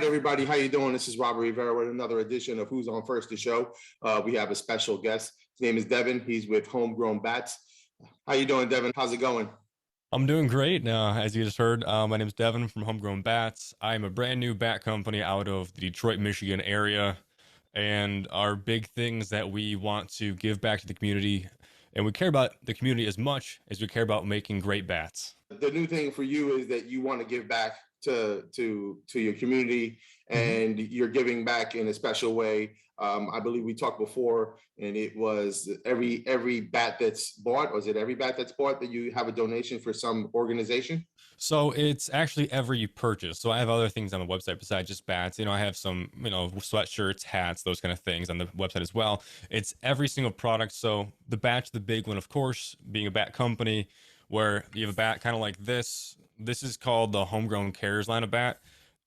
right, everybody, how you doing? This is Robert Rivera with another edition of Who's on First, the show. We have a special guest. His name is Devin. He's with Homegrown Bats. How you doing, Devin? How's it going? I'm doing great. As you just heard, my name is Devin from Homegrown Bats. I'm a brand new bat company out of the Detroit, Michigan area. And our big thing is that we want to give back to the community. And we care about the community as much as we care about making great bats. The new thing for you is that you want to give back to your community, and you're giving back in a special way. I believe we talked before, and it was every bat that's bought. Was it every bat that's bought that you have a donation for some organization? So it's actually every purchase. So I have other things on the website besides just bats. I have some, sweatshirts, hats, those kind of things on the website as well. It's every single product. So the bat's the big one, of course, being a bat company where you have a bat kind of like this. This is called the Homegrown Cares line of bat.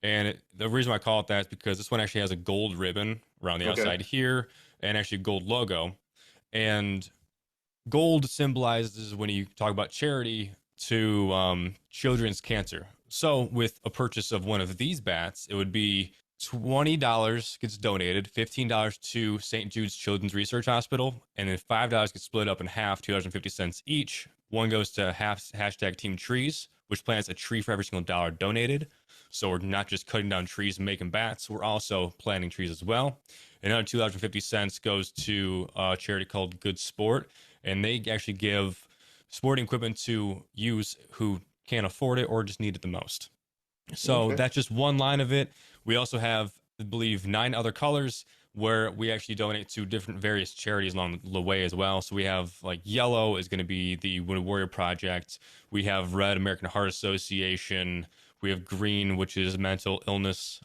And the reason why I call it that is because this one actually has a gold ribbon around the outside here and actually a gold logo. And gold symbolizes, when you talk about charity, to children's cancer. So with a purchase of one of these bats, it would be $20 gets donated, $15 to St. Jude's Children's Research Hospital, and then $5 gets split up in half, 2.50 each. One goes to hashtag Team Trees, which plants a tree for every single dollar donated. So we're not just cutting down trees and making bats, we're also planting trees as well. Another $2.50 goes to a charity called Good Sport, and they actually give sporting equipment to use who can't afford it or just need it the most. So that's just one line of it. We also have, I believe, 9 other colors where we actually donate to different various charities along the way as well. So we have, like, yellow is going to be the Wounded Warrior Project. We have red, American Heart Association. We have green, which is Mental Illness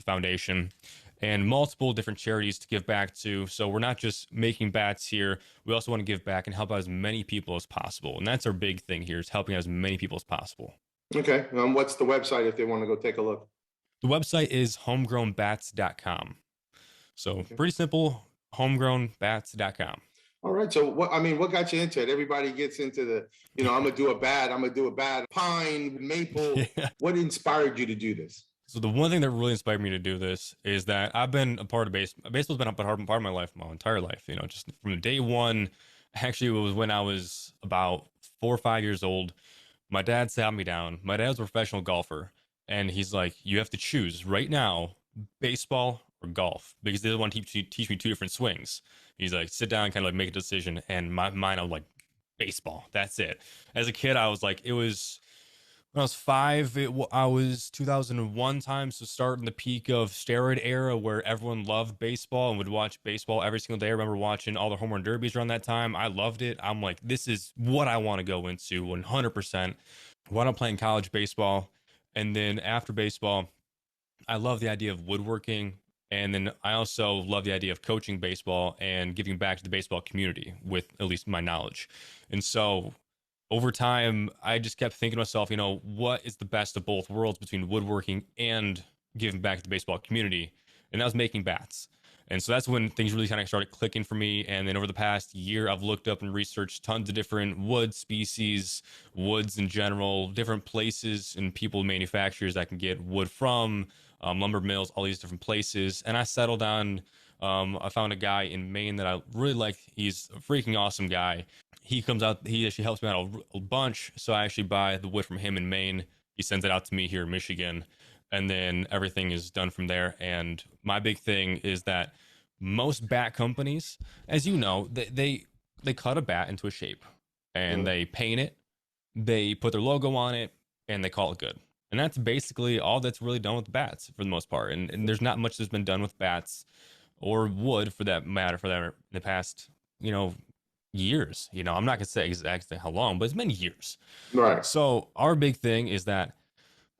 Foundation, and multiple different charities to give back to. So we're not just making bats here. We also want to give back and help out as many people as possible. And that's our big thing here, is helping out as many people as possible. Okay. What's the website if they want to go take a look? The website is homegrownbats.com. So pretty simple, homegrownbats.com. All right. So what got you into it? Everybody gets into I'm going to do a bat, pine, maple. Yeah. What inspired you to do this? So the one thing that really inspired me to do this is that I've been a part of baseball. Baseball's been a part of my life, my entire life. Just from day one. Actually, it was when I was about 4 or 5 years old. My dad sat me down. My dad was a professional golfer, and he's like, "You have to choose right now, baseball or golf, because they don't want to teach me 2 different swings." He's like, "Sit down, and kind of like make a decision." And my mind, I was like, "Baseball. That's it." As a kid, I was like, it was. When I was 5, I was 2001 times, so starting the peak of steroid era where everyone loved baseball and would watch baseball every single day. I remember watching all the home run derbies around that time. I loved it. I'm like, this is what I want to go into 100%. Why not playing college baseball? And then after baseball, I love the idea of woodworking. And then I also love the idea of coaching baseball and giving back to the baseball community with at least my knowledge. And so over time, I just kept thinking to myself, what is the best of both worlds between woodworking and giving back to the baseball community? And that was making bats. And so that's when things really kind of started clicking for me. And then over the past year, I've looked up and researched tons of different wood species, woods in general, different places and people, manufacturers that can get wood from, lumber mills, all these different places. And I settled on, I found a guy in Maine that I really like. He's a freaking awesome guy. He comes out, he actually helps me out a bunch. So I actually buy the wood from him in Maine. He sends it out to me here in Michigan. And then everything is done from there. And my big thing is that most bat companies, as you know, they cut a bat into a shape and they paint it, they put their logo on it, and they call it good. And that's basically all that's really done with bats for the most part. And there's not much that's been done with bats or wood for that matter in the past, years. I'm not gonna say exactly how long, but it's been years. Right. So our big thing is that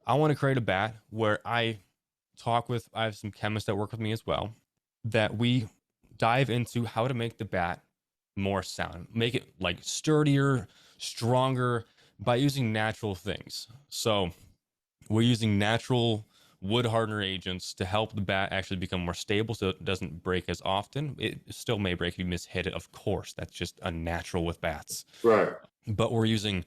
I want to create a bat where I have some chemists that work with me as well, that we dive into how to make the bat more sound, make it like sturdier, stronger by using natural things. So we're using natural wood hardener agents to help the bat actually become more stable so it doesn't break as often. It still may break if you mishit it, of course. That's just a natural with bats. Right. But we're using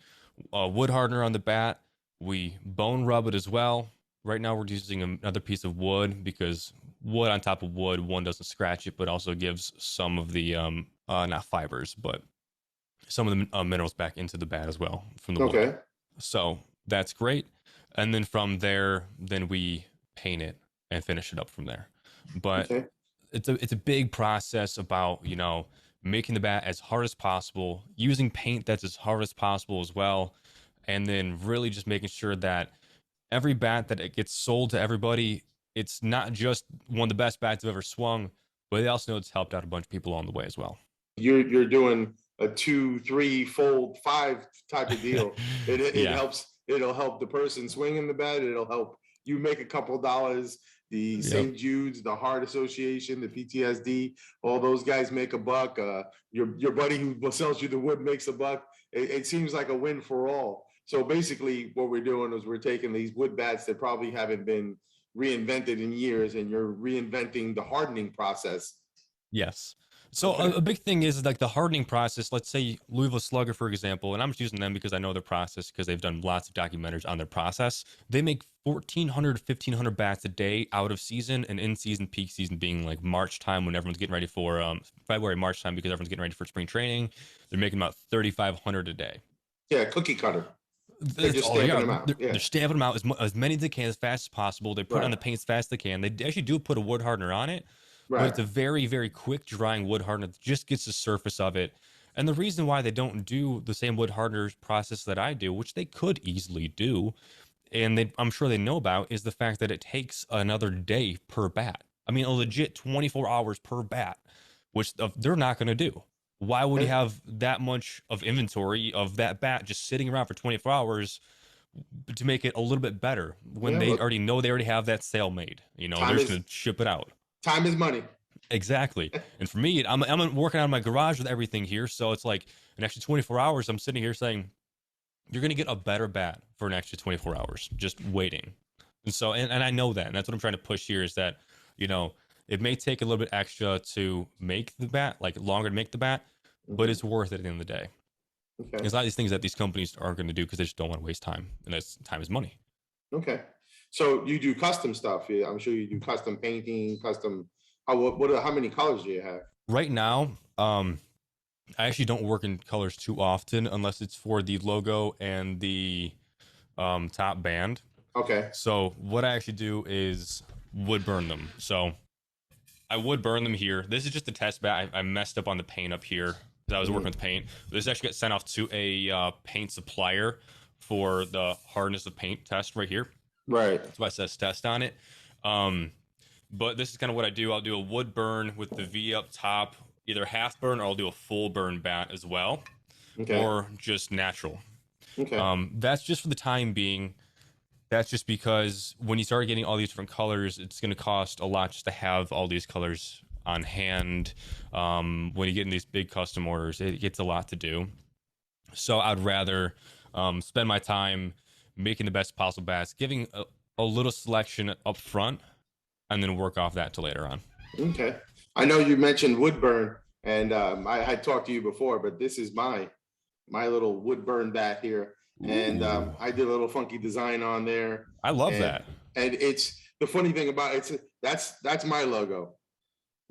wood hardener on the bat. We bone rub it as well. Right now we're using another piece of wood because wood on top of wood, one doesn't scratch it, but also gives some of the not fibers, but some of the minerals back into the bat as well from the wood. Okay. So that's great. And then from there, then we paint it and finish it up from there. But Okay. it's a big process about, making the bat as hard as possible, using paint that's as hard as possible as well, and then really just making sure that every bat that it gets sold to everybody, it's not just one of the best bats I've ever swung, but they also know it's helped out a bunch of people along the way as well. You're doing a 2, 3 fold, 5 type of deal. It Yeah. helps. It'll help the person swinging the bat. It'll help you make a couple dollars. The Yep. St. Jude's, the Heart Association, the PTSD, all those guys make a buck. Your buddy who sells you the wood makes a buck. It seems like a win for all. So basically, what we're doing is we're taking these wood bats that probably haven't been reinvented in years, and you're reinventing the hardening process. Yes. So Okay. a big thing is like the hardening process. Let's say Louisville Slugger, for example, and I'm just using them because I know their process because they've done lots of documentaries on their process. They make 1,400 to 1,500 bats a day out of season, and in season, peak season being like March time when everyone's getting ready for February, March time because everyone's getting ready for spring training. They're making about 3,500 a day. Yeah, cookie cutter. They're just Oh yeah, stamping them out. they're Yeah. stamping them out as many as they can as fast as possible. They put on Right. the paint as fast as they can. They actually do put a wood hardener on it, but Right. it's a very, very quick drying wood hardener that just gets the surface of it. And the reason why they don't do the same wood hardener process that I do, which they could easily do, and I'm sure they know about, is the fact that it takes another day per bat. I mean, a legit 24 hours per bat, which they're not going to do. Why would you And have that much of inventory of that bat just sitting around for 24 hours to make it a little bit better when yeah, they look, already know they already have that sale made? They're time just is going to ship it out. time is money. Exactly. And for me, I'm working out of my garage with everything here, so it's like an extra 24 hours. I'm sitting here saying, you're going to get a better bat for an extra 24 hours just waiting. And so, and I know that, and that's what I'm trying to push here is that, you know, it may take a little bit extra to make the bat, like longer to make the bat, but Mhm. it's worth it at the end of the day. Okay. It's not these things that these companies aren't going to do because they just don't want to waste time, and that's time is money. Okay. So you do custom stuff. Yeah, I'm sure you do custom painting, custom. How many colors do you have? Right now, I actually don't work in colors too often unless it's for the logo and the top band. Okay. So what I actually do is wood burn them. So I would burn them here. This is just a test bat. I messed up on the paint up here because I was working with paint. This actually got sent off to a paint supplier for the hardness of paint test right here. Right. That's why it says test on it. But this is kind of what I do. I'll do a wood burn with the V up top, either half burn or I'll do a full burn bat as well, Okay. or just natural. Okay. That's just for the time being. That's just because when you start getting all these different colors, it's going to cost a lot just to have all these colors on hand. When you get in these big custom orders, it gets a lot to do. So I'd rather spend my time making the best possible bats, giving a little selection up front, and then work off that to later on. Okay. I know you mentioned wood burn, and I had talked to you before, but this is my little wood burn bat here, and Ooh. I did a little funky design on there, I love and that. it's the funny thing about it, that's my logo.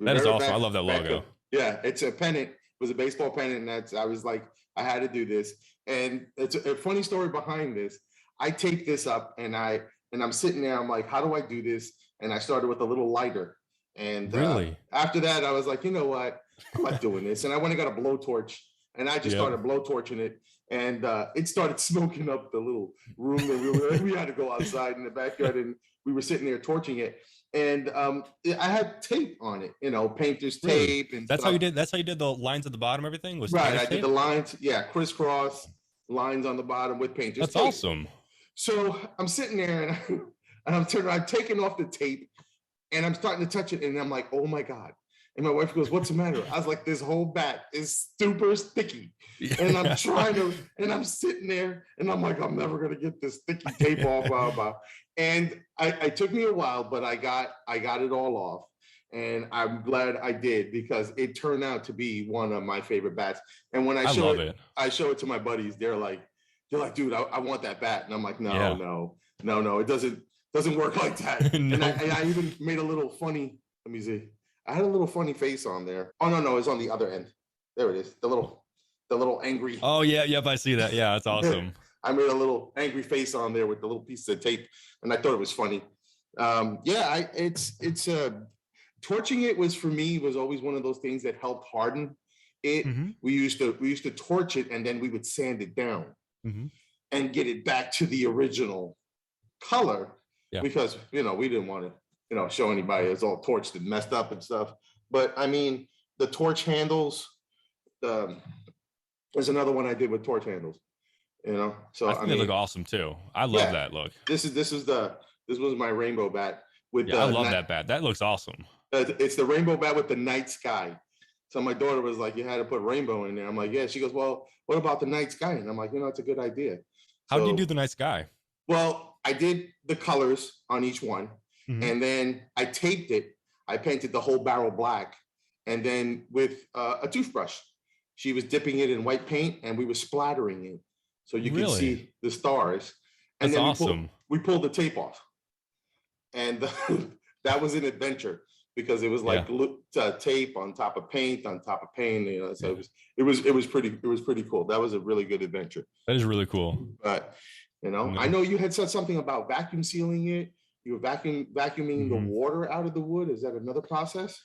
That is Remember awesome. I love that logo. yeah, it's a pennant. It was a baseball pennant, and I was like, I had to do this, and it's a funny story behind this. I taped this up, and I'm sitting there. I'm like, how do I do this? And I started with a little lighter, and Really? after that, I was like, you know what? I'm not doing this, and I went and got a blowtorch, and I just Yep. started blowtorching it, and it started smoking up the little room that we were in. We had to go outside in the backyard, and we were sitting there torching it. And I had tape on it, painter's Really? tape and That's stuff. how you did. That's how you did the lines at the bottom. Everything was Right. painter's I did tape? the lines, yeah, crisscross lines on the bottom with painter's That's tape. awesome. So I'm sitting there and I'm taking off the tape and I'm starting to touch it and I'm like, oh my God. And my wife goes, what's the matter? I was like, this whole bat is super sticky. And I'm trying to, and I'm sitting there and I'm like, I'm never gonna get this sticky tape off, blah, blah. And I took me a while, but I got it all off. And I'm glad I did because it turned out to be one of my favorite bats. And when I show love it, it. I show it to my buddies, they're like, dude, I want that bat. And I'm like, no, Yeah. no, it Doesn't work like that. No. And I even made a little funny, let me see. I had a little funny face on there. Oh, no, it's on the other end. There it is. The little angry. Oh yeah, yep, I see that. Yeah, that's awesome. I made a little angry face on there with the little piece of tape, and I thought it was funny. Torching it was, for me, was always one of those things that helped harden it. Mm-hmm. We used to torch it, and then we would sand it down and get it back to the original color, because we didn't want to show anybody it's all torched and messed up and stuff. But I mean, the torch handles, there's another one I did with torch handles. So I think they look awesome too. I love that look. This was my rainbow bat with I love that bat. That looks awesome. It's the rainbow bat with the night sky. So my daughter was like, you had to put rainbow in there. I'm like, yeah. She goes, well, what about the night sky? And I'm like, it's a good idea. How do you do the night sky? Well, I did the colors on each one, and then I taped it. I painted the whole barrel black, and then with a toothbrush, she was dipping it in white paint, and we were splattering it so you could see the stars. And That's then awesome. We pulled the tape off, and that was an adventure, because it was like tape on top of paint on top of paint. So it was pretty cool. That was a really good adventure. That is really cool. But I know you had said something about vacuum sealing it. You were vacuuming the water out of the wood. Is that another process?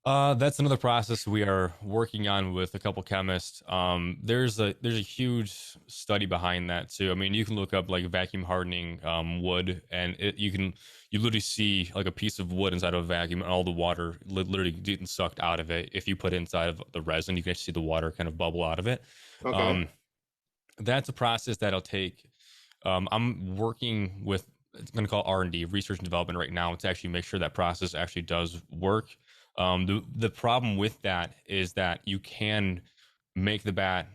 That's another process we are working on with a couple chemists. There's a huge study behind that too. I mean, you can look up like vacuum hardening wood, and you literally see like a piece of wood inside of a vacuum, and all the water literally getting sucked out of it. If you put it inside of the resin, you can actually see the water kind of bubble out of it. Okay. That's a process that'll take. I'm working with, it's going to call R&D, research and development, right now, to actually make sure that process actually does work. The problem with that is that you can make the bat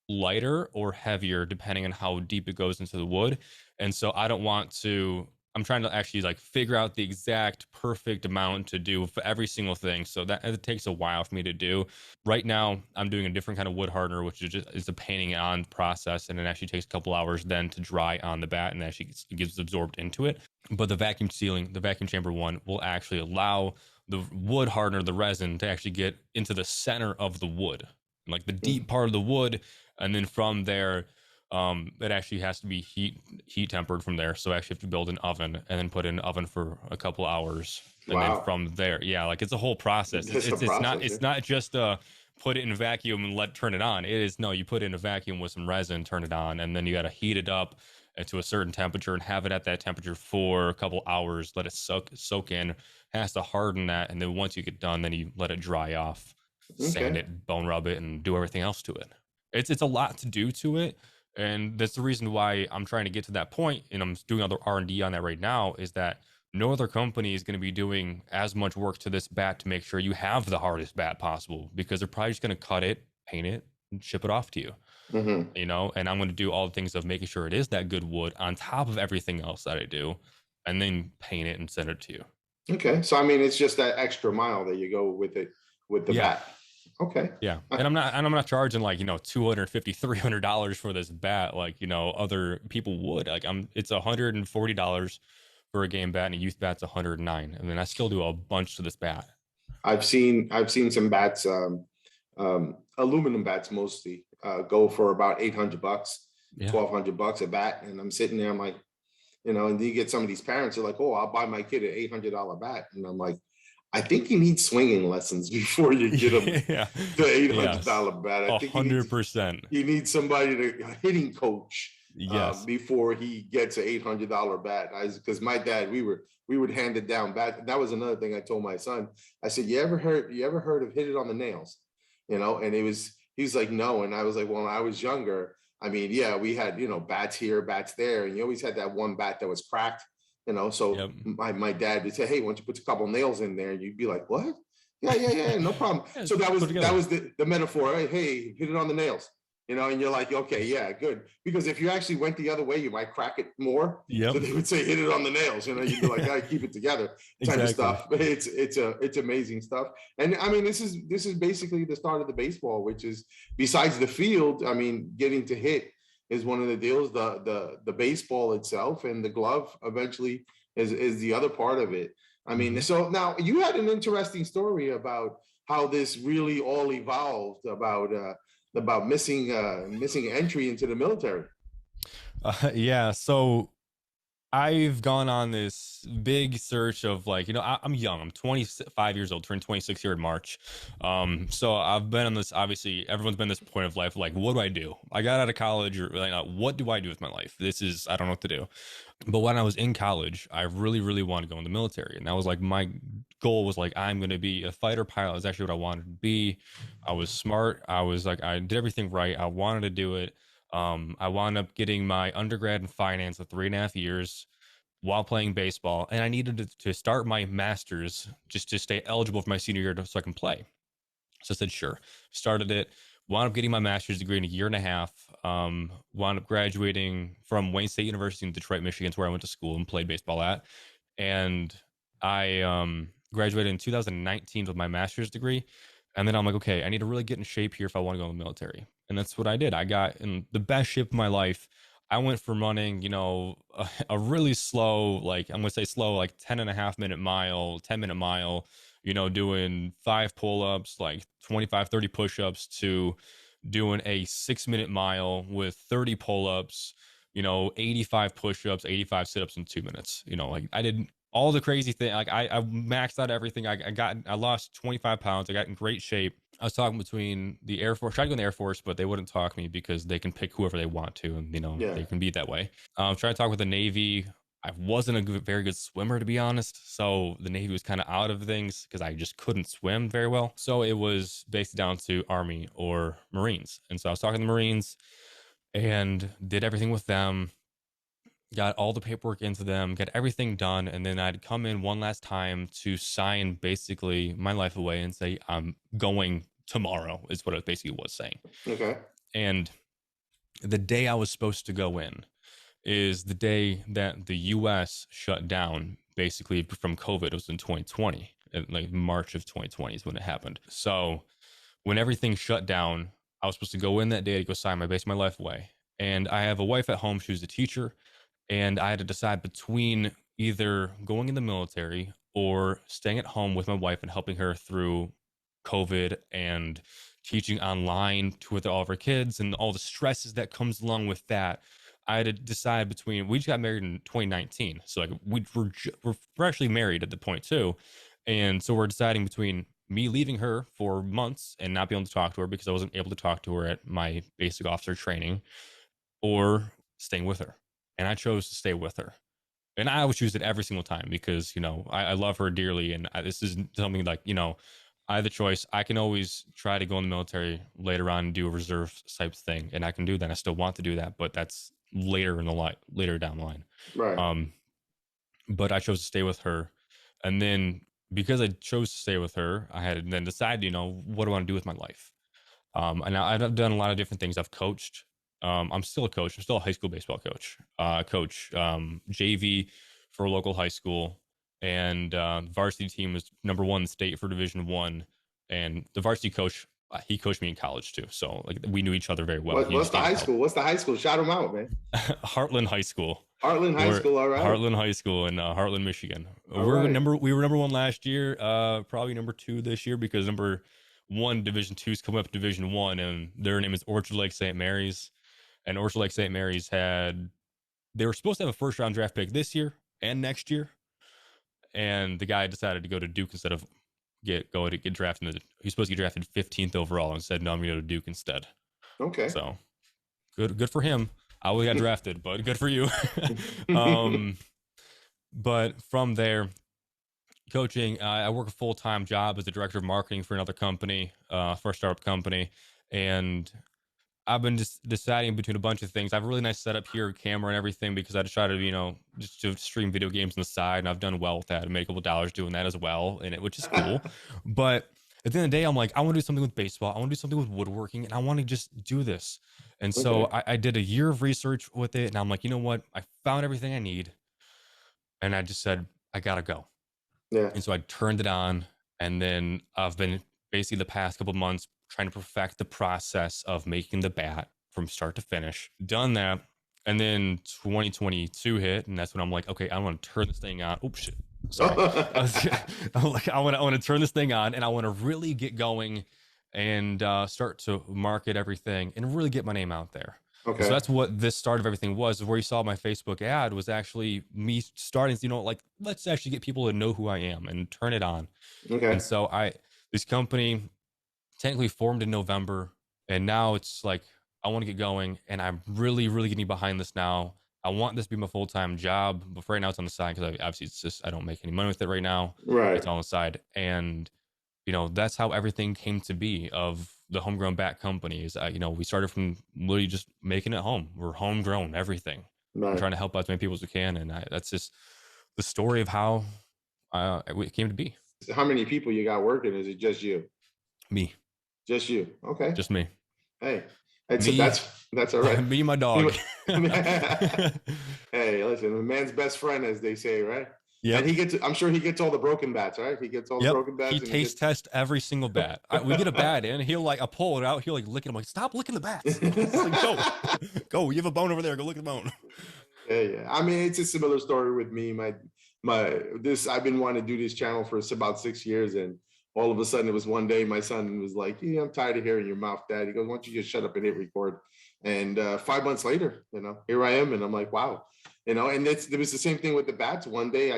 lighter or heavier depending on how deep it goes into the wood. And so I'm trying to actually like figure out the exact perfect amount to do for every single thing. So that it takes a while for me to do. Right now, I'm doing a different kind of wood hardener, which is a painting on process, and it actually takes a couple hours then to dry on the bat, and actually gets absorbed into it. But the vacuum chamber one, will actually allow the wood hardener, the resin, to actually get into the center of the wood, like the deep part of the wood, and then from there, it actually has to be heat tempered from there. So I actually have to build an oven and then put it in an oven for a couple hours, and then from there, like it's a whole process. It's not just put it in a vacuum and turn it on. It is, no, you put it in a vacuum with some resin, turn it on, and then you got to heat it up to a certain temperature and have it at that temperature for a couple hours. Let it soak in. Has to harden that, and then once you get done, then you let it dry off, sand it, bone rub it, and do everything else to it. It's a lot to do to it, and that's the reason why I'm trying to get to that point, and I'm doing other R&D on that right now, is that no other company is going to be doing as much work to this bat to make sure you have the hardest bat possible, because they're probably just going to cut it, paint it, and ship it off to you. And I'm going to do all the things of making sure it is that good wood on top of everything else that I do, and then paint it and send it to you. Okay, so I mean, it's just that extra mile that you go with it with the bat. Okay. Yeah, and I'm not charging like $250, $300 for this bat like other people would. Like it's $140 for a game bat, and a youth bat's $109. I mean, I still do a bunch to this bat. I've seen some bats, aluminum bats mostly, go for about $800, $1,200 a bat, and I'm sitting there, I'm like, and you get some of these parents are like, oh, I'll buy my kid an $800 bat. And I'm like, I think you need swinging lessons before you get them the $800 bat. I think 100%. You need somebody a hitting coach before he gets an $800 bat. Because my dad, we would hand it down bat. That was another thing I told my son. I said, you ever heard of hit it on the nails? And he was like, no. And I was like, well, when I was younger, I mean, we had, bats here, bats there. And you always had that one bat that was cracked, so my dad would say, hey, why don't you put a couple nails in there? And you'd be like, what? Yeah, no problem. So that was the metaphor. Hey, hit it on the nails, and you're like, okay, yeah, good. Because if you actually went the other way, you might crack it more. So they would say, hit it on the nails, you'd be like, I keep it together type of stuff. But it's amazing stuff. And I mean, this is basically the start of the baseball, which is, besides the field, I mean, getting to hit is one of the deals. The baseball itself and the glove eventually, is the other part of it. I mean, so now you had an interesting story about how this really all evolved about missing entry into the military. Yeah, so I've gone on this big search of like, I'm young. I'm 25 years old, turned 26 here in March. So I've been on this, obviously, everyone's been this point of life, like, what do I do? I got out of college, or like, what do I do with my life? I don't know what to do. But when I was in college, I really, really wanted to go in the military. And that was like my goal was like, I'm going to be a fighter pilot. Is actually what I wanted to be. I was smart. I was like, I did everything right. I wanted to do it. I wound up getting my undergrad in finance of 3.5 years while playing baseball. And I needed to start my master's just to stay eligible for my senior year so I can play. So I said, sure. Started it, wound up getting my master's degree in a year and a half. Wound up graduating from Wayne State University in Detroit, Michigan, where I went to school and played baseball at. And I graduated in 2019 with my master's degree. And then I'm like, okay, I need to really get in shape here if I want to go in the military. And that's what I did. I got in the best shape of my life. I went from running, a really slow, like I'm going to say slow, like 10.5 minute mile, 10-minute mile, doing 5 pull-ups, like 25, 30 push-ups, to doing a 6-minute mile with 30 pull-ups, 85 push-ups, 85 sit-ups in 2 minutes. Like I did all the crazy thing. Like I maxed out everything. I lost 25 pounds. I got in great shape. I was talking between the Air Force, tried to go in the Air Force, but they wouldn't talk me because they can pick whoever they want to, and Yeah. they can be that way. Tried to talk with the Navy. I wasn't a very good swimmer, to be honest. So the Navy was kind of out of things because I just couldn't swim very well. So it was based down to Army or Marines. And so I was talking to the Marines and did everything with them, got all the paperwork into them, got everything done. And then I'd come in one last time to sign basically my life away and say, I'm going tomorrow, is what it basically was saying. Okay. And the day I was supposed to go in is the day that the US shut down basically from COVID. It was in 2020, like March of 2020 is when it happened. So when everything shut down, I was supposed to go in that day to go sign my life away. And I have a wife at home. She was a teacher. And I had to decide between either going in the military or staying at home with my wife and helping her through COVID and teaching online with all of our kids and all the stresses that comes along with that. I had to decide between, we just got married in 2019. So like we're freshly married at the point too. And so we're deciding between me leaving her for months and not being able to talk to her because I wasn't able to talk to her at my basic officer training, or staying with her. And I chose to stay with her. And I always choose it every single time because, I love her dearly. And this is something like, I have the choice. I can always try to go in the military later on and do a reserve type thing. And I can do that. I still want to do that, but that's later in the line, later down the line. Right. But I chose to stay with her. And then because I chose to stay with her, I had to then decide, what do I want to do with my life? And I've done a lot of different things. I've coached. I'm still a coach. I'm still a high school baseball coach. Coach JV for a local high school, and varsity team was #1 in the state for Division 1. And the varsity coach, he coached me in college too. So like we knew each other very well. What's the high school? What's the high school? Shout them out, man. Heartland High School. Heartland High School, all right. Heartland High School in Heartland, Michigan. We were #1 last year, probably #2 this year because #1 Division 2 is coming up to Division 1, and their name is Orchard Lake St. Mary's. And Orchard Lake St. Mary's they were supposed to have a first round draft pick this year and next year. And the guy decided to go to Duke instead of get drafted. He's supposed to get drafted 15th overall and said, no, I'm going to go to Duke instead. Okay. So good for him. I would got drafted, but good for you. But from there, coaching, I work a full-time job as the director of marketing for another company, for a startup company. And I've been just deciding between a bunch of things. I have a really nice setup here, camera and everything, because I just try to, just to stream video games on the side. And I've done well with that and made a couple dollars doing that as well, which is cool. But at the end of the day, I'm like, I want to do something with baseball. I want to do something with woodworking, and I want to just do this. And so I did a year of research with it, and I'm like, you know what? I found everything I need. And I just said, I got to go. Yeah. And so I turned it on, and then I've been basically the past couple of months trying to perfect the process of making the bat from start to finish. Done that. And then 2022 hit, and that's when I'm like, okay, I want to turn this thing on. Oops, shit. Sorry. I'm like, I want to turn this thing on, and I want to really get going and start to market everything and really get my name out there. And so Okay. that's what this start of everything was. Where you saw my Facebook ad was actually me starting, like, let's actually get people to know who I am and turn it on. Okay. And so this company technically formed in November, and now it's like I want to get going, and I'm really, really getting behind this now. I want this to be my full-time job, but for right now it's on the side because obviously it's just I don't make any money with it right now. Right. It's on the side, and that's how everything came to be of the Homegrown Bat Company. Is we started from literally just making it home. We're homegrown everything. I'm Right. trying to help out as many people as we can, and that's just the story of how it came to be. How many people you got working? Is it just you? Me, Just you. Okay. just me, Hey, that's me, that's all right. me, and my dog. Hey, listen, a man's best friend, as they say, right? And Yep. I'm sure he gets all the broken bats, right? He gets all the Yep. broken bats. He And taste tests every single bat. We get a bat in, he'll I pull it out, he'll lick it. I'm like, stop licking the bats. Like, go. You have a bone over there. Go lick the bone. Yeah. I mean, it's a similar story with me. I've been wanting to do this channel for about 6 years, and all of a sudden it was one day my son was like, "Yeah, I'm tired of hearing your mouth, Dad." He goes, "Why don't you just shut up and hit record?" And 5 months later, here I am, and I'm like, wow, and there was the same thing with the bats. One day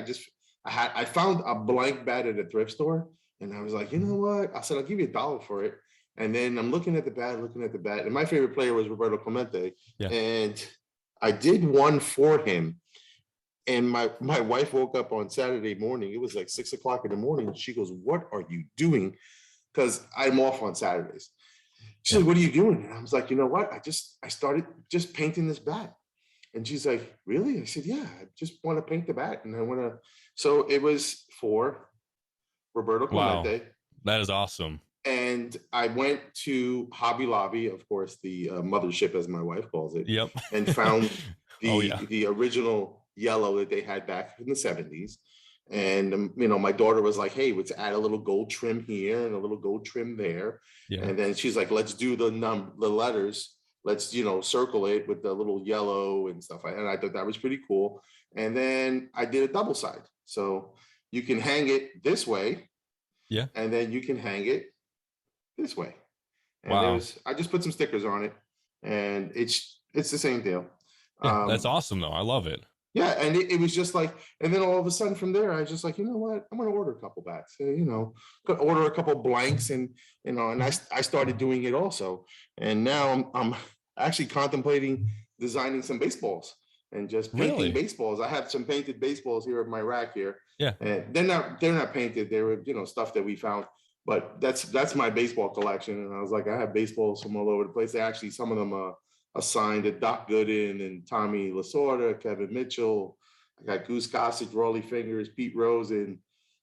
I found a blank bat at a thrift store, and I was like, you know what? I said, I'll give you $1 for it. And then I'm looking at the bat, and my favorite player was Roberto Clemente. Yeah. And I did one for him. And my wife woke up on Saturday morning. It was like 6 o'clock in the morning. And she goes, "What are you doing?" Because I'm off on Saturdays. She's like, "What are you doing?" And I was like, "You know what? I started just painting this bat." And she's like, "Really?" I said, "Yeah, I just want to paint the bat. And I want to." So it was for Roberto Wow. Clemente. That is awesome. And I went to Hobby Lobby, of course, the mothership, as my wife calls it. Yep. And found Oh, the original yellow that they had back in the 70s. And my daughter was like, "Hey, let's add a little gold trim here and a little gold trim there." Yeah. And then she's like, "Let's do the letters. Let's circle it with the little yellow and stuff." And I thought that was pretty cool. And then I did a double side, so you can hang it this way. Yeah. And then you can hang it this way. And wow. I just put some stickers on it, and it's the same deal. Yeah, that's awesome though. I love it. Yeah, and it was just like, and then all of a sudden from there, I was just like, you know what, I'm gonna order a couple bats, could order a couple blanks, and and I started doing it also, and now I'm actually contemplating designing some baseballs and just painting Really? baseballs. I have some painted baseballs here in my rack here. Yeah. And they're not painted. They were stuff that we found, but that's my baseball collection. And I was like, I have baseballs from all over the place. They actually, some of them assigned to Doc Gooden and Tommy Lasorda, Kevin Mitchell. I got Goose Gossage, Rolly Fingers, Pete Rose, and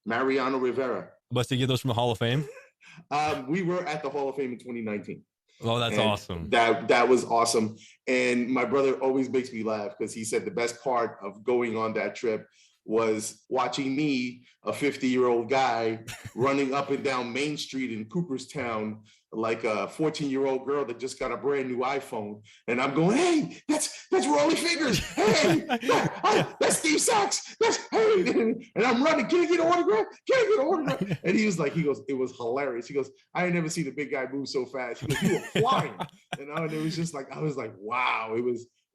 Mariano Rivera. Must you get those from the Hall of Fame? We were at the Hall of Fame in 2019. Oh, that's awesome. That was awesome. And my brother always makes me laugh because he said the best part of going on that trip was watching me, a 50-year-old guy, running up and down Main Street in Cooperstown like a 14-year-old girl that just got a brand new iPhone. And I'm going, "Hey, that's Rolly Fingers. Hey, that's Steve Sachs. Hey." And I'm running, "Can I get an autograph? Can I get an autograph?" And he goes, it was hilarious. He goes, "I ain't never seen a big guy move so fast." He goes, "You were flying." And it was just like, I was like, wow, it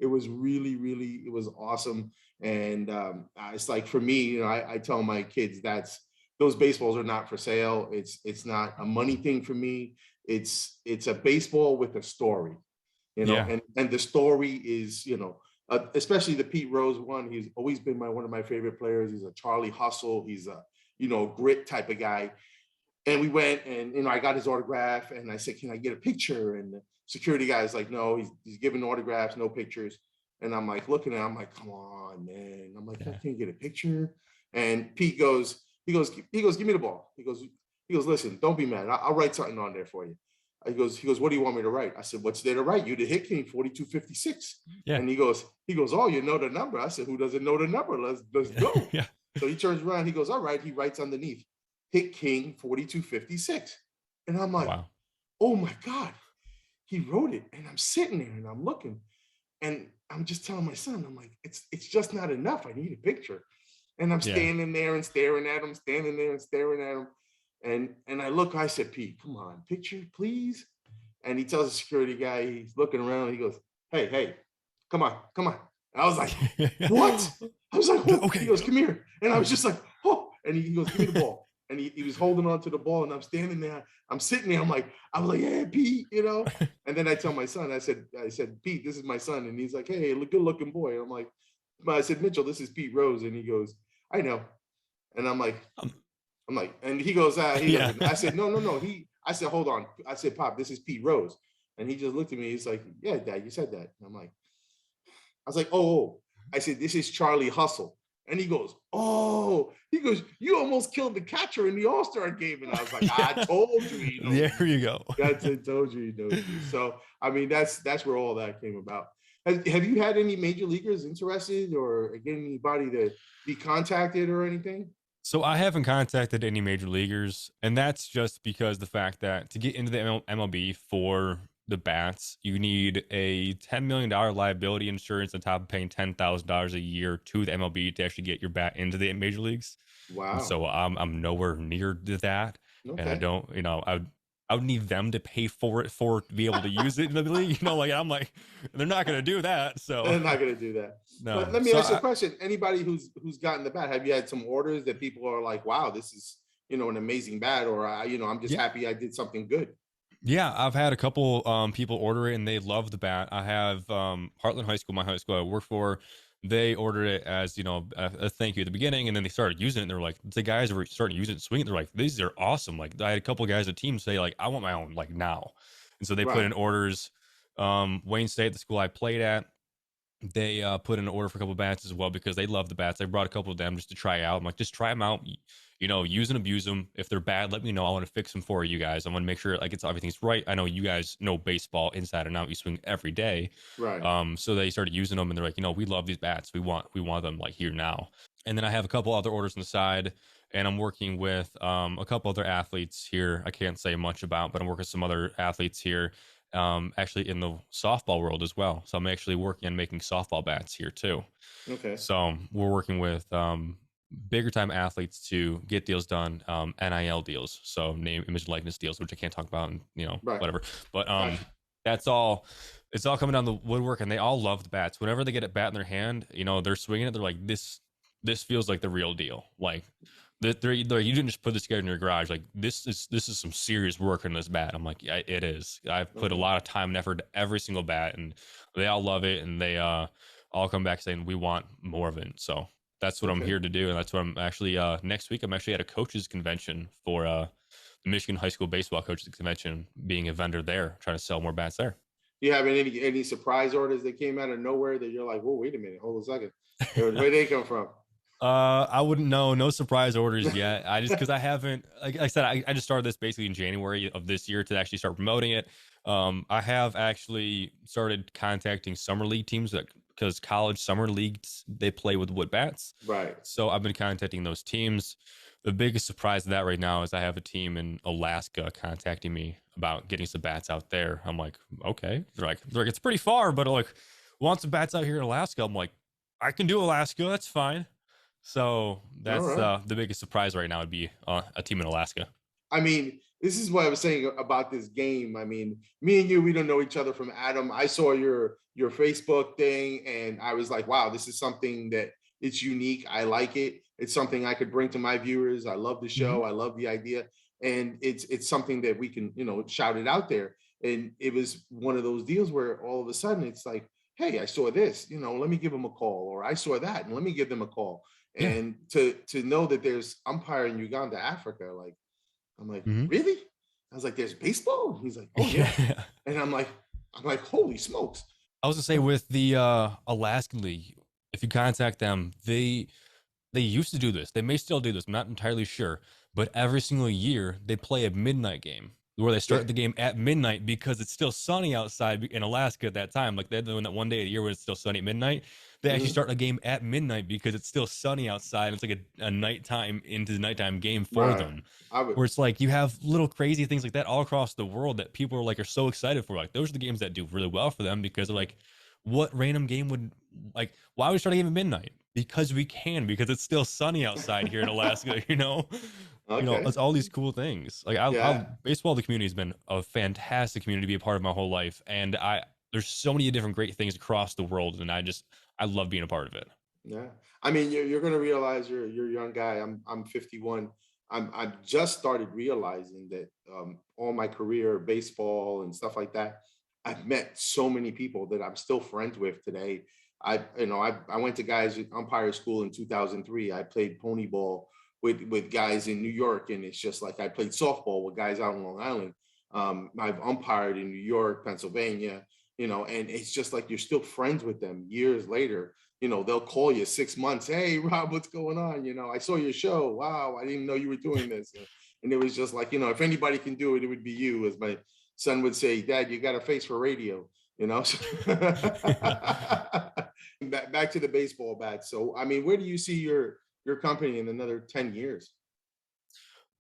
was really, really, it was awesome. And it's like, for me, I tell my kids those baseballs are not for sale. It's not a money thing for me. It's a baseball with a story, Yeah. and the story is, especially the Pete Rose one. He's always been one of my favorite players. He's a Charlie Hustle. He's a, grit type of guy. And we went, and I got his autograph, and I said, "Can I get a picture?" And the security guy is like, "No, he's giving autographs, no pictures." And I'm like looking at him, I'm like, "Come on, man." I'm like, "I can't get a picture." And Pete goes, "Give me the ball." He goes, "Listen, don't be mad. I'll write something on there for you." He goes, "What do you want me to write?" I said, "What's there to write? You the hit king, 4256. Yeah. And he goes, "Oh, you know the number." I said, "Who doesn't know the number? Let's go." Yeah. So he turns around, he goes, "All right." He writes underneath, "Hit king 4256. And I'm like, Wow. "Oh my God." He wrote it, and I'm sitting there and I'm looking. And I'm just telling my son, I'm like, it's just not enough. I need a picture. And I'm Yeah. standing there and staring at him, standing there and staring at him. And I look, I said, Pete, come on, picture, please. And he tells the security guy, he's looking around, he goes, hey, hey, come on, come on. And I was like, what? I was like, oh, he Okay. goes, come here. And I was just like, oh, and he goes, give me the ball. And he was holding on to the ball, and I'm standing there, I'm sitting there, I was like, yeah, Pete, you know. And then I tell my son, I said, Pete, this is my son. And he's like, hey, look, good looking boy. And I'm like, but I said, Mitchell, this is Pete Rose. And he goes, I know. And Um, I'm like, and he goes, he yeah. doesn't. I said, no, no, no. I said, hold on. I said, Pop, this is Pete Rose. And he just looked at me. He's like, yeah, Dad, you said that. And I was like, oh. I said, this is Charlie Hustle. And he goes, oh. He goes, you almost killed the catcher in the All-Star game. And I was like, I Yeah. told you he knows There me. you go. That's I told you he knows me. So I mean, that's where all that came about. Have you had any major leaguers interested or get anybody to be contacted or anything? So I haven't contacted any major leaguers, and that's just because the fact that to get into the MLB for the bats, you need a $10 million liability insurance on top of paying $10,000 a year to the MLB to actually get your bat into the major leagues. And Wow. so I'm nowhere near to that, and I Okay. don't, I would need them to pay for it to be able to use it in the league. Like I'm like, they're not going to do that. So They're not going to do that. But no. let me So ask you a question. Anybody who's gotten the bat, have you had some orders that people are like, wow, this is, an amazing bat, or I'm just yeah, happy I did something good. Yeah, I've had a couple people order it and they love the bat. I have Heartland High School, my high school I work for. They ordered it as a thank you at the beginning, and then they started using it. And they're like, the guys were starting to use it and swing it. They're like, these are awesome. Like I had a couple guys at team say like, I want my own like now, and so they put Right. in orders. Wayne State, the school I played at, they put in an order for a couple of bats as well because they love the bats. I brought a couple of them just to try out. I'm like, just try them out. Use and abuse them. If they're bad, let me know. I want to fix them for you guys. I want to make sure like everything's right. I know you guys know baseball inside and out. You swing every day. Right. So they started using them and they're like, we love these bats. We want them like here now. And then I have a couple other orders on the side, and I'm working with a couple other athletes here. I can't say much about, but I'm working with some other athletes here actually in the softball world as well. So I'm actually working on making softball bats here too. Okay. So we're working with bigger time athletes to get deals done, NIL deals, so name, image, likeness deals, which I can't talk about, and Right. whatever. But Gotcha. that's all. It's all coming down the woodwork, and they all love the bats. Whenever they get a bat in their hand, they're swinging it. They're like, this feels like the real deal. Like they're you didn't just put this together in your garage. Like this is some serious work in this bat. I'm like, yeah, it is. I've put a Okay. lot of time and effort to every single bat, and they all love it, and they all come back saying we want more of it. So that's what I'm Okay. here to do, and that's what I'm actually next week. I'm actually at a coaches convention for the Michigan High School Baseball Coaches Convention, being a vendor there, trying to sell more bats there. Do you have any surprise orders that came out of nowhere that you're like, whoa, wait a minute, hold a second. Where they come from? I wouldn't know. No surprise orders yet. I just because I haven't, like I said, I just started this basically in January of this year to actually start promoting it. I have actually started contacting summer league teams because college summer leagues they play with wood bats. Right. So I've been contacting those teams. The biggest surprise of that right now is I have a team in Alaska contacting me about getting some bats out there. I'm like, okay. They're like it's pretty far, but like, want some bats out here in Alaska? I'm like, I can do Alaska. That's fine. So All that's right. the biggest surprise right now would be a team in Alaska. I mean, this is what I was saying about this game. I mean, me and you, we don't know each other from Adam. I saw your Facebook thing, and I was like, wow, this is something that it's unique. I like it. It's something I could bring to my viewers. I love the Hmm. show. I love the idea, and it's something that we can shout it out there. And it was one of those deals where all of a sudden it's like, hey, I saw this. Let me give them a call, or I saw that, and let me give them a call. Yeah. And to know that there's umpire in Uganda, Africa, like I'm like, Hmm. really? I was like, there's baseball? He's like, oh yeah. Yeah. And I'm like, holy smokes. I was gonna say with the Alaskan League, if you contact them, they used to do this. They may still do this. I'm not entirely sure, but every single year they play a midnight game where they Yeah. start the game at midnight because it's still sunny outside in Alaska at that time. Like they're doing that one day a year when it's still sunny at midnight. They actually Mhm. start a game at midnight because it's still sunny outside. It's like a nighttime into the nighttime game for Right. them. I would Where it's like you have little crazy things like that all across the world that people are so excited for. Like those are the games that do really well for them because they're like, what random game would, like, why would we start a game at midnight? Because we can, because it's still sunny outside here in Alaska, Okay. it's all these cool things. Like I Yeah. baseball, the community has been a fantastic community to be a part of my whole life. And there's so many different great things across the world. And I love being a part of it. Yeah. I mean, you're gonna realize you're a young guy. I'm 51. I've just started realizing that all my career, baseball and stuff like that, I've met so many people that I'm still friends with today. I went to guys at umpire school in 2003. I played pony ball with guys in New York, and it's just like I played softball with guys out on Long Island. I've umpired in New York, Pennsylvania, and it's just like you're still friends with them years later. They'll call you 6 months. Hey, Rob, what's going on? I saw your show. Wow, I didn't know you were doing this. And it was just like, if anybody can do it, it would be you. As my son would say, Dad, you got a face for radio, you know? Back to the baseball bat. So, I mean, where do you see your company in another 10 years?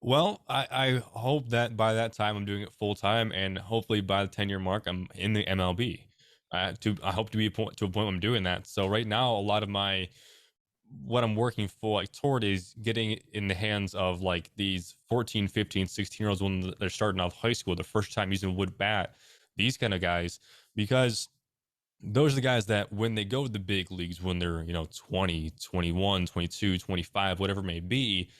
Well, I hope that by that time I'm doing it full time, and hopefully by the 10-year mark I'm in the MLB. I hope to be to a point where I'm doing that. So right now, a lot of my what I'm working for, like, toward, is getting it in the hands of like these 14, 15, 16-year olds when they're starting out of high school, the first time using a wood bat, these kind of guys, because those are the guys that when they go to the big leagues, when they're 20, 21, 22, 25, whatever it may be,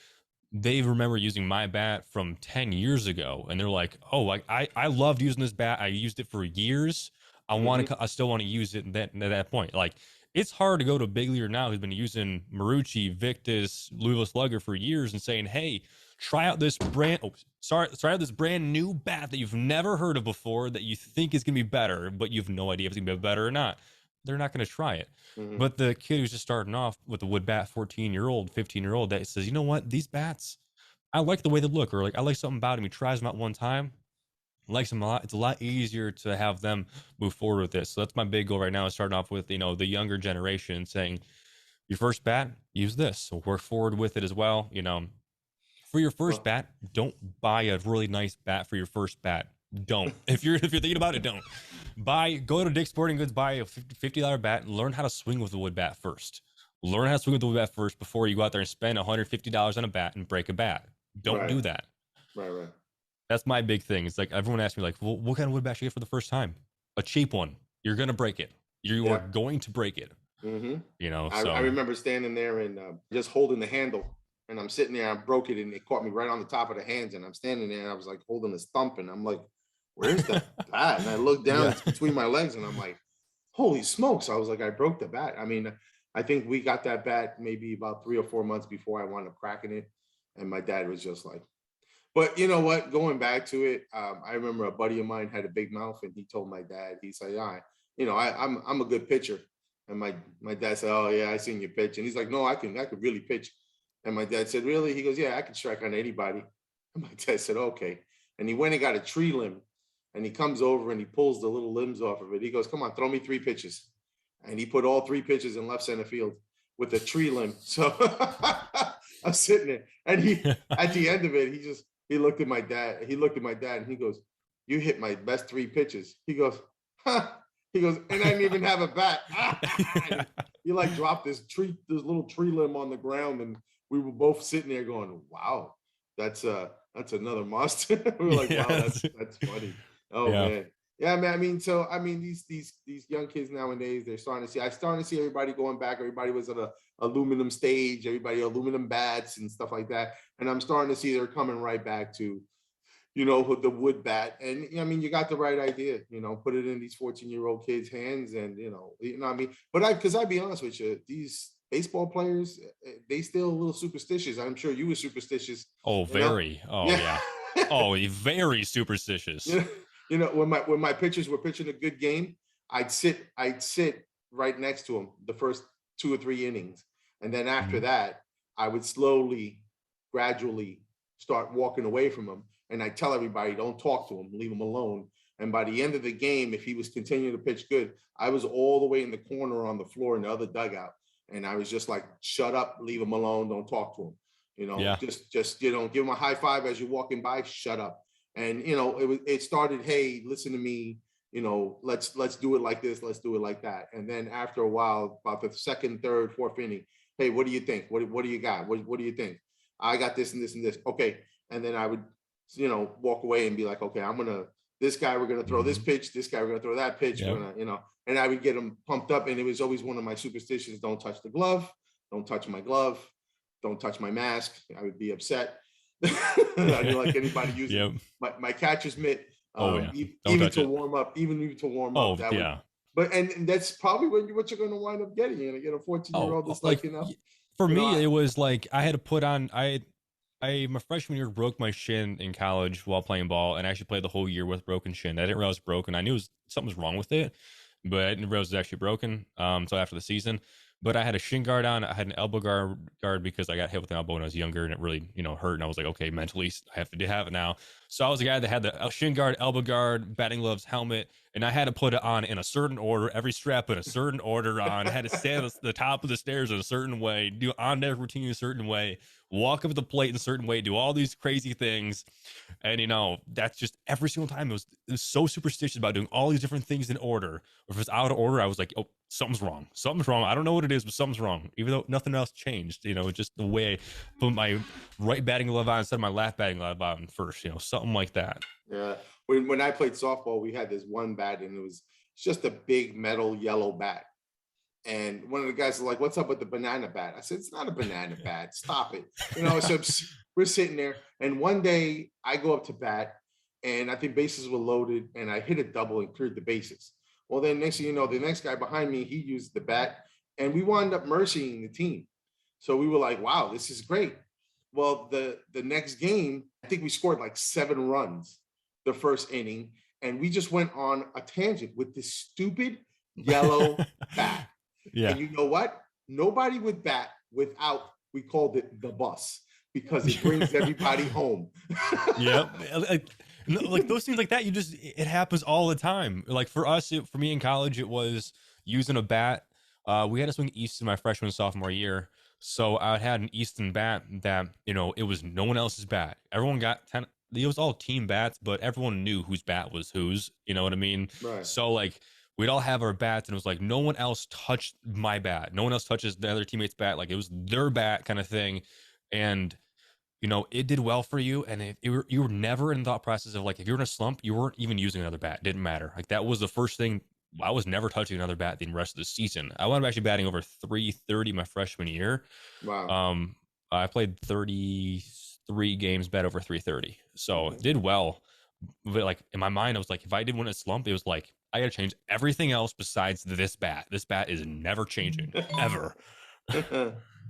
they remember using my bat from 10 years ago, and they're like, oh, like I loved using this bat, I used it for years, Hmm. I still want to use it at that point. Like, it's hard to go to a big leaguer now who's been using Marucci, Victus, Louisville Slugger for years and saying, hey, try out this brand new bat that you've never heard of before, that you think is going to be better, but you have no idea if it's going to be better or not. They're not going to try it. Hmm. But the kid who's just starting off with a wood bat, 14-year-old, 15-year-old, that says, you know what, these bats, I like the way they look, or like I like something about him. He tries them out one time, likes them a lot. It's a lot easier to have them move forward with this. So that's my big goal right now, is starting off with, the younger generation, saying, your first bat, use this. So work forward with it as well. For your first Well, bat, don't buy a really nice bat for your first bat. Don't. If you're thinking about it, don't. Go to Dick's Sporting Goods, buy a $50 bat, and learn how to swing with the wood bat first. Learn how to swing with the wood bat first before you go out there and spend $150 on a bat and break a bat. Don't right, do that. right. That's my big thing. It's like everyone asks me, like, well, what kind of wood bat should you get for the first time? A cheap one. You're gonna break it. You are Yeah. going to break it. Hmm. I So remember standing there and just holding the handle, and I'm sitting there. I broke it, and it caught me right on the top of the hands. And I'm standing there, and I was like holding the stump, and I'm like, "Where's the bat?" And I looked down, yeah. it's between my legs, and I'm like, "Holy smokes!" I was like, "I broke the bat." I mean, I think we got that bat maybe about 3 or 4 months before I wound up cracking it, and my dad was just like, but you know what? Going back to it, I remember a buddy of mine had a big mouth, and he told my dad, he said, "Yeah, I'm a good pitcher." And my dad said, "Oh yeah, I seen you pitch." And he's like, "No, I could really pitch." And my dad said, "Really?" He goes, "Yeah, I can strike on anybody." And my dad said, "Okay." And he went and got a tree limb, and he comes over and he pulls the little limbs off of it. He goes, "Come on, throw me 3 pitches." And he put all 3 pitches in left center field with a tree limb. So I'm sitting there, and he at the end of it, he looked at my dad. He looked at my dad, and he goes, "You hit my best 3 pitches." He goes, "Huh." He goes, "And I didn't even have a bat." He like dropped this little tree limb on the ground, and we were both sitting there going, "Wow, that's another monster." We were like, "Wow, Yes. that's funny." Oh Yeah. man, yeah, man. I mean, these young kids nowadays, they're starting to see. I starting to see everybody going back. Everybody was at a aluminum stage. Everybody aluminum bats and stuff like that. And I'm starting to see they're coming right back to with the wood bat. And I mean, you got the right idea. Put it in these 14-year-old kids' hands, and what I mean. But because I'd be honest with you, these baseball players, they still a little superstitious. I'm sure you were superstitious. Oh, You know, very. Oh, yeah. yeah. Oh, very superstitious. you know, when my pitchers were pitching a good game, I'd sit right next to them the first 2 or 3 innings, and then after Mhm. that, I would slowly, gradually start walking away from him, and I tell everybody, don't talk to him, leave him alone. And by the end of the game, if he was continuing to pitch good, I was all the way in the corner on the floor in the other dugout, and I was just like, shut up, leave him alone, don't talk to him. Yeah. Just give him a high five as you're walking by, shut up. And it started, hey, listen to me. let's do it like this, let's do it like that. And then after a while, about the second, third, fourth inning, hey, what do you think? What do you got? What do you think? I got this and this and this. Okay. And then I would, walk away and be like, okay, this guy, we're going to throw this pitch. This guy, we're going to throw that pitch. Yep. We're going to, and I would get them pumped up. And it was always one of my superstitions. Don't touch the glove. Don't touch my glove. Don't touch my mask. I would be upset. I didn't like anybody using my catcher's mitt. Even to warm up. But and that's probably what you're going to wind up getting. You're going to get a 14-year-old that's like, For me, it was like I had to put on. My freshman year broke my shin in college while playing ball, and I actually played the whole year with broken shin. I didn't realize it was broken. I knew something was wrong with it, but I didn't realize it was actually broken until after the season. But I had a shin guard on. I had an elbow guard because I got hit with an elbow when I was younger, and it really, hurt. And I was like, okay, mentally, I have to have it now. So I was the guy that had the shin guard, elbow guard, batting gloves, helmet, and I had to put it on in a certain order, every strap in a certain order on. I had to stand at the top of the stairs in a certain way, do on-deck routine in a certain way, walk up the plate in a certain way, do all these crazy things. And, that's just every single time. It was so superstitious about doing all these different things in order. If it was out of order, I was like, oh, something's wrong. Something's wrong. I don't know what it is, but something's wrong. Even though nothing else changed, just the way I put my right batting glove on instead of my left batting glove on first, something like that. Yeah. When I played softball, we had this one bat, and it was just a big metal yellow bat. And one of the guys was like, what's up with the banana bat? I said, it's not a banana bat. Stop it. So we're sitting there. And one day I go up to bat, and I think bases were loaded, and I hit a double and cleared the bases. Well, then next thing you know, the next guy behind me, he used the bat, and we wound up mercying the team. So we were like, wow, this is great. Well, the next game, I think we scored like 7 runs the first inning, and we just went on a tangent with this stupid yellow bat. Yeah. And you know what? Nobody would bat without, we called it the bus, because it brings everybody home. Yep. Like those things like that, it happens all the time. Like for us, for me in college, it was using a bat. We had to swing Easton my freshman and sophomore year. So I had an Easton bat that, it was no one else's bat. Everyone got 10. It was all team bats, but everyone knew whose bat was whose. You know what I mean? Right. So like we'd all have our bats, and it was like no one else touched my bat. No one else touches the other teammate's bat. Like it was their bat kind of thing. And it did well for you. And you were never in the thought process of like, if you're in a slump, you weren't even using another bat. It didn't matter. Like that was the first thing. I was never touching another bat the rest of the season. I wound up actually batting over 330 my freshman year. Wow. I played 33 games, bat over 330. So did well. But like in my mind, I was like, if I did win a slump, it was like, I got to change everything else besides this bat. This bat is never changing ever.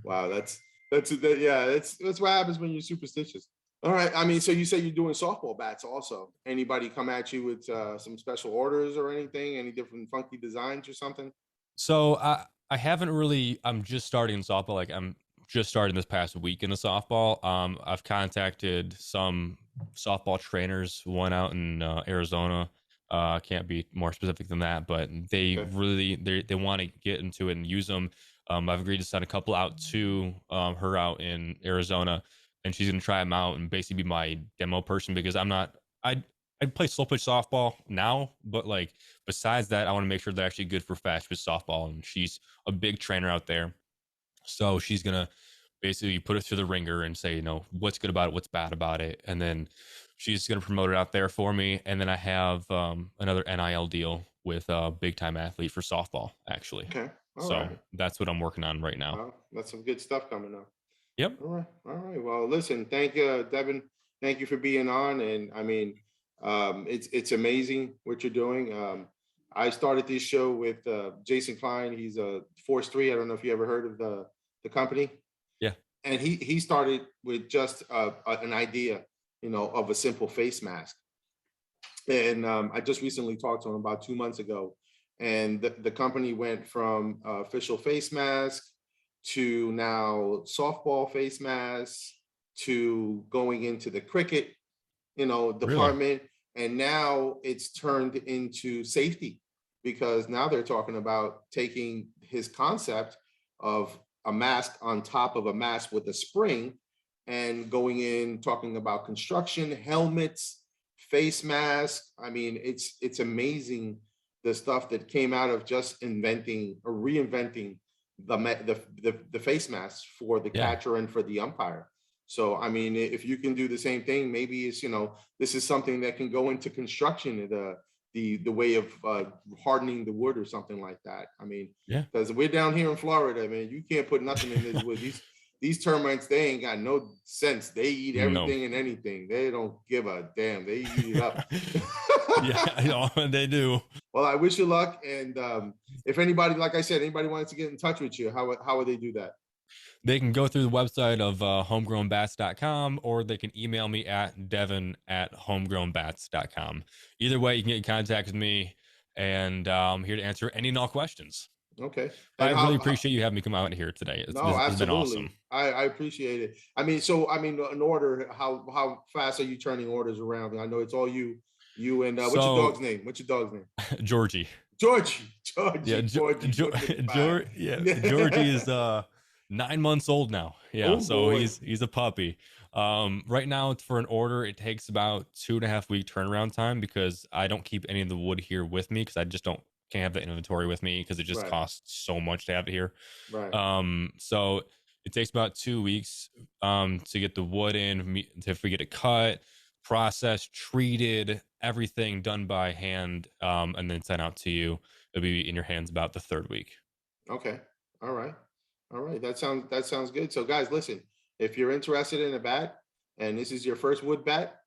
Wow. That's what happens when you're superstitious. All right. I mean, so you say you're doing softball bats also. Anybody come at you with some special orders or anything? Any different funky designs or something? So I haven't really. I'm just starting softball. Like I'm just starting this past week in the softball. I've contacted some softball trainers. One out in Arizona. Can't be more specific than that, but they really they want to get into it and use them. I've agreed to send a couple out to her out in Arizona, and she's gonna try them out and basically be my demo person, because I play slow pitch softball now, but like besides that, I want to make sure they're actually good for fast pitch softball, and she's a big trainer out there, so she's gonna basically put it through the ringer and say, what's good about it, what's bad about it, and then she's gonna promote it out there for me. And then I have another NIL deal with a big time athlete for softball, actually. Okay. That's what I'm working on right now. Well, that's some good stuff coming up. Yep. All right. Well, listen, thank you, Devin. Thank you for being on. And I mean, it's amazing what you're doing. I started this show with Jason Klein. He's a Force 3. I don't know if you ever heard of the company. Yeah. And he started with just an idea, of a simple face mask. And I just recently talked to him about 2 months ago. And the company went from official face mask to now softball face masks to going into the cricket, department. Really? And now it's turned into safety, because now they're talking about taking his concept of a mask on top of a mask with a spring and going in, talking about construction, helmets, face mask. I mean, it's amazing the stuff that came out of just inventing or reinventing the face mask for the Yeah. catcher and for the umpire. So I mean, if you can do the same thing, maybe it's, this is something that can go into construction, the way of hardening the wood or something like that. I mean, Yeah. because we're down here in Florida, man, you can't put nothing in this wood. These termites, they ain't got no sense. They eat No. everything and anything. They don't give a damn. They eat it up. Yeah, they do. Well, I wish you luck. And if anybody, like I said, anybody wants to get in touch with you, how would they do that? They can go through the website of homegrownbats.com, or they can email me at devin@homegrownbats.com. Either way, you can get in contact with me, and I'm here to answer any and all questions. Okay. But And I really appreciate you having me come out here today. no, It's been absolutely. awesome. I appreciate it. I mean, so in order, how fast are you turning orders around? I know it's all you and what's your dog's name? What's your dog's name? Georgie. Georgie. Yeah, Georgie is 9 months old now. Yeah, Oh, so boy. he's a puppy. Right now for an order, it takes about 2.5 week turnaround time, because I don't keep any of the wood here with me, because I just can't have the inventory with me, because it just Right. costs so much to have it here. Right. So it takes about 2 weeks to get the wood in, if we get it cut, processed, treated, everything done by hand, and then sent out to you. It'll be in your hands about the 3rd week. Okay. All right. All right. That sounds good. So guys, listen, if you're interested in a bat and this is your first wood bat,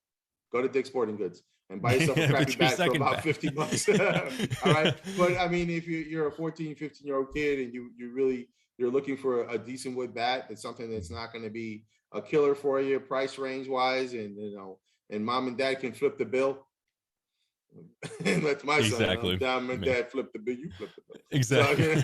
go to Dick's Sporting Goods and buy yourself a crappy bat for about $50. All right. But I mean, if you're a 14, 15-year-old kid and you're looking for a decent wood bat, it's something that's not going to be a killer for you price range wise, and and mom and dad can flip the bill. And that's my Exactly. son. Mom and dad flip the bill, you flip the bill. Exactly.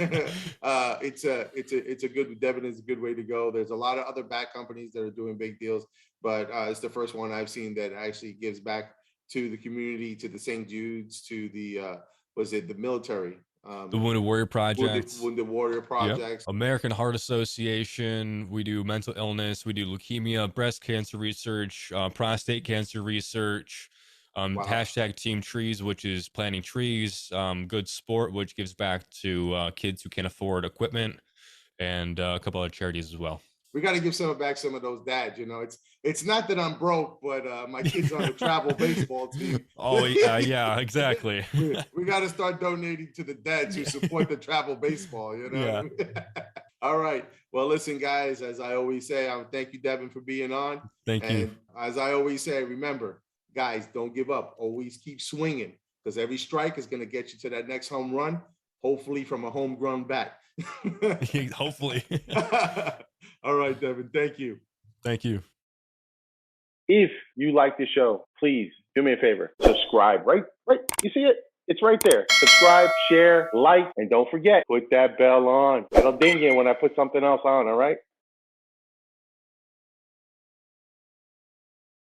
So, it's a good, Devin is a good way to go. There's a lot of other bat companies that are doing big deals, but it's the first one I've seen that actually gives back to the community, to the St. Jude's, to the the military, The Wounded Warrior Project. Wounded Warrior Projects. Yep. American Heart Association. We do mental illness. We do leukemia, breast cancer research, prostate cancer research. Wow. Hashtag Team Trees, which is planting trees. Good Sport, which gives back to kids who can't afford equipment, and a couple other charities as well. We got to give some back some of those dads. It's not that I'm broke, but my kids on the travel baseball team. Oh yeah, exactly. we got to start donating to the dads who support the travel baseball. Yeah. All right. Well, listen, guys. As I always say, I thank you, Devin, for being on. Thank you. As I always say, remember, guys, don't give up. Always keep swinging, because every strike is going to get you to that next home run, hopefully from a homegrown bat. Hopefully. All right, Devin. Thank you. Thank you. If you like the show, please do me a favor. Subscribe. Right. You see it? It's right there. Subscribe, share, like, and don't forget, put that bell on. It'll ding you when I put something else on, all right?